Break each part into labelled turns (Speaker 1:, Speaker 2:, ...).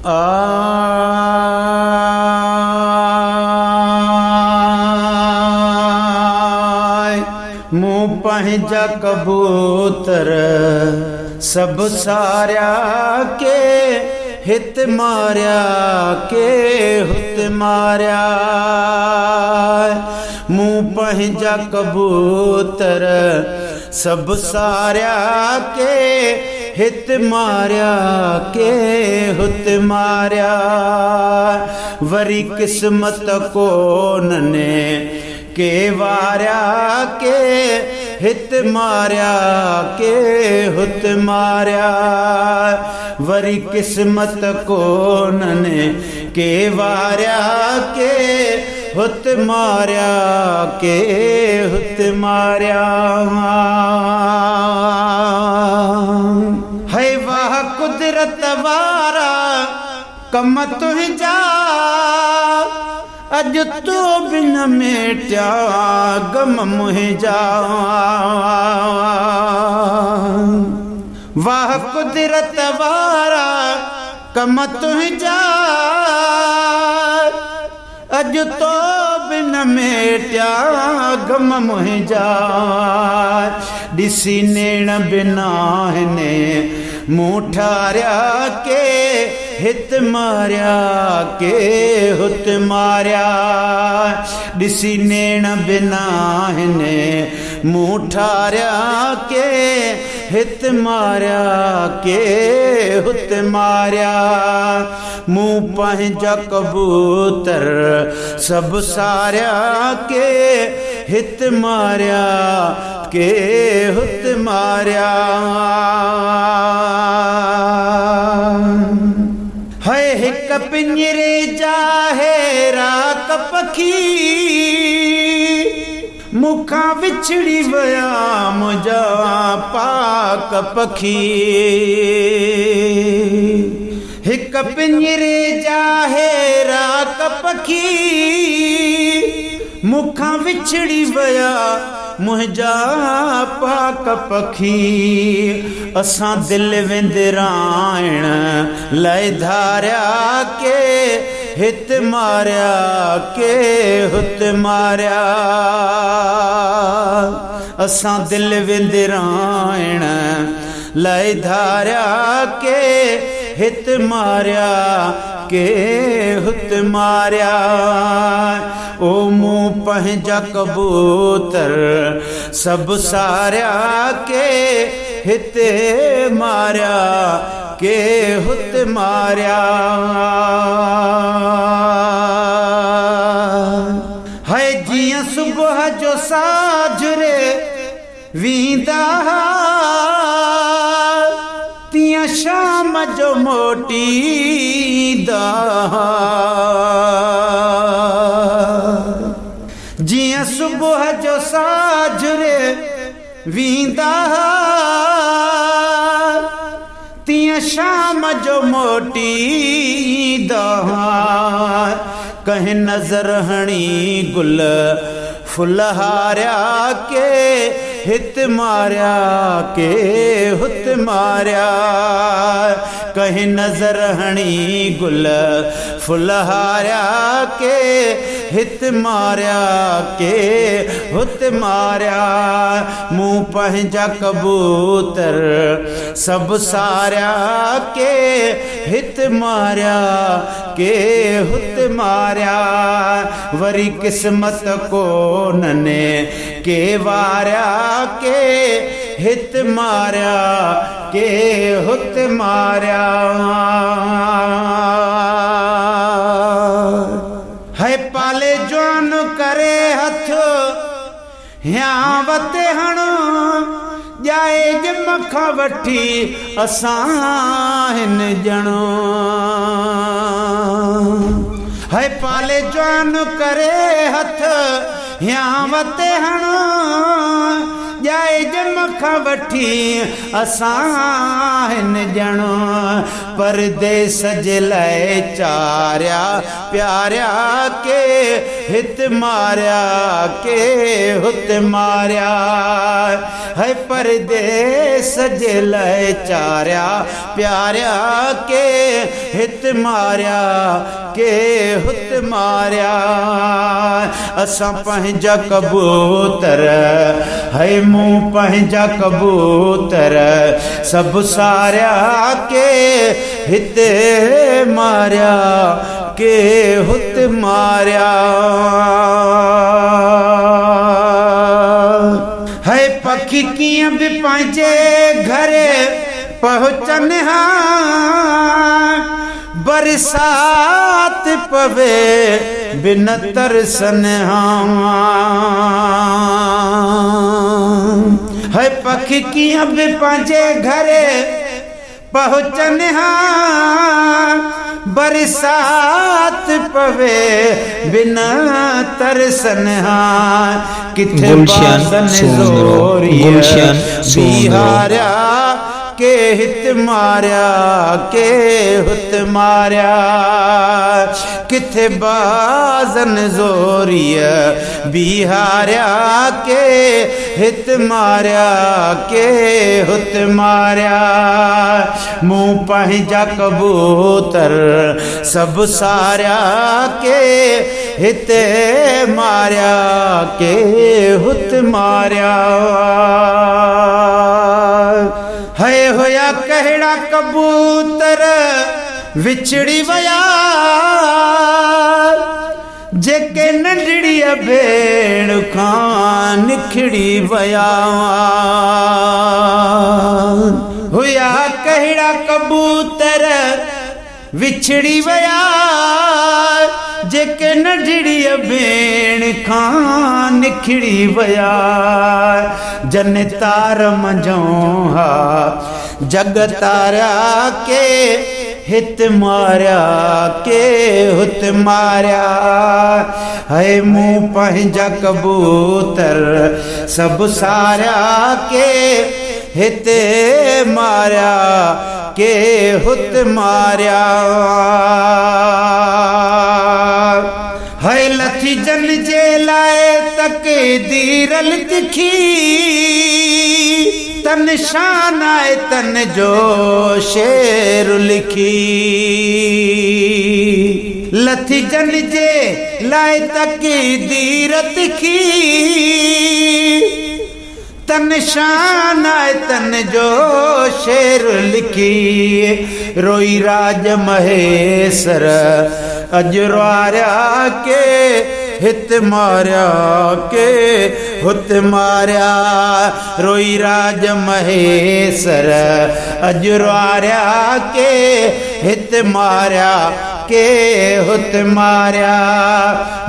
Speaker 1: आय मूं पंहिंजा कबूतर सब सारिया के हित मारिया के हुत मारिया। मूं पंहिंजा कबूतर सब सारिया के हित मारिया के हुत मारिया। वरी किस्मत कोन्हने के वारिया के हित मारिया के हुत मारिया। वरी किस्मत कोन्हने के वारिया के हुत मारिया के हुत मारिया। है वाह कुदरत वारा कम तुंहिंजा अज तो बिन मेटिया गम मुंहिंजा। वाह कुदरत वारा कम तुंहिंजा अज तो बिन मेटिया गम मुंहिंजा। ॾिसी नेण बिना हिने मूं ठारिया के हित मारिया के हुत मारिया। ॾिसी नेण बिना हिने मूं ठारिया के हित मारिया के हुत मारिया। मूं पंहिंजा कबूतर सब सारिया के हित मारिया के हुत मारिया। है हिक पिंजरे जा हेराक पखी मुखा विछड़ी वया मुंहिंजा पाक पखी। हिक पिंजरे जा हेराक पखी मुखा विछड़ी वया मुंहिंजा पाक पखी। असां दिल विंदराइण लाइ धारिया के हित मारिया के हुत मारिया। असां दिल विंदराइण लाइ धारिया के हित मारिया के हुत मारिया। ओ मूं पंहिंजा कबूतर सब सारिया के हित मारिया के हुत मारिया। है जियां सुबह जो साझरे वींदा तियां शाम जो मोटींदा। जियां सुबह जो साझरे वींदा तियां शाम जो मोटींदा। कहीं नजर हणी गुल फुल हारिया के हित मारिया के हुत मारिया। कहीं नजर हणी गुल फुल हारिया के हित मारिया के हुत मारिया। मूं पंहिंजा कबूतर सब सारिया के हित मारिया के हुत मारिया। वरी किस्मत कोन्हने के वारिया के हित मारिया के हुत मारिया। है पाले जवान करे हथ ह्यां वते हणो जाएज मखा वठी असां हिन ॼणो। है पाले जवान करे हथ ह्यां वते हणो जाएज मखा वठी असां हिन ॼणो। परदेस जे लाए चारिया प्यारिया के हित मारिया के हुत मारिया है परदेस जे लाए चारिया प्यारिया के हित मारिया के हुत मारिया असां पंहिंजा कबूतर है मूं पंहिंजा कबूतर सब सारिया के हिते मारिया के हुत मारिया है पखी कीअं बि पंहिंजे घरे पहुचन हा बरसात पवे बिन तरसन है पखी कीअं बि पंहिंजे घरे पहुचन हा बरसात पवे बिना तरसन हा किथे बासन जोरिया बिहारिया के हित मारिया के हुत मारिया किथे बाजन जोरिया बिहारिया के हित मारिया के हुत मारिया मूं पंहिंजा कबूतर सब सारिया के हिते मारिया के हुत मारिया है होया कहिड़ा कबूतर विछड़ी वया जेके नंढड़ी भेण खां निखड़ी वया होया कहिड़ा कबूतर विछड़ी वया जेके नंढड़ी भेण खां निखड़ी वया जन तार मंझो हा जग तारिया के हित मारिया के हुत मारिया है मूं पंहिंजा कबूतर सब सारिया के हिते मारिया के हुत मारिया है लथी जन जे लाए तकदीर लिखी तन शान आए तन जो शेर लिखी लथी जन जे लाए तकदीर लिखी तन शान आए तन जो शेर लिखी रोई राज महेश्वर अजवारिया के हित मारिया के हुत मारिया रोई राज महेश्वर अजवारिया के हित मारिया के हुत मारिया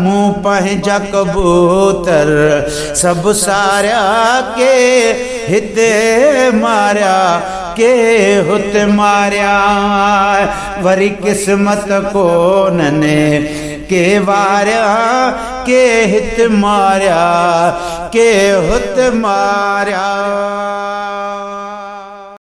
Speaker 1: मूं पंहिंजा कबूतर सब सारिया के हिते मारिया के हुत मारिया वरी किस्मत कोनने के वारिया के हित मारिया के हुत मारिया।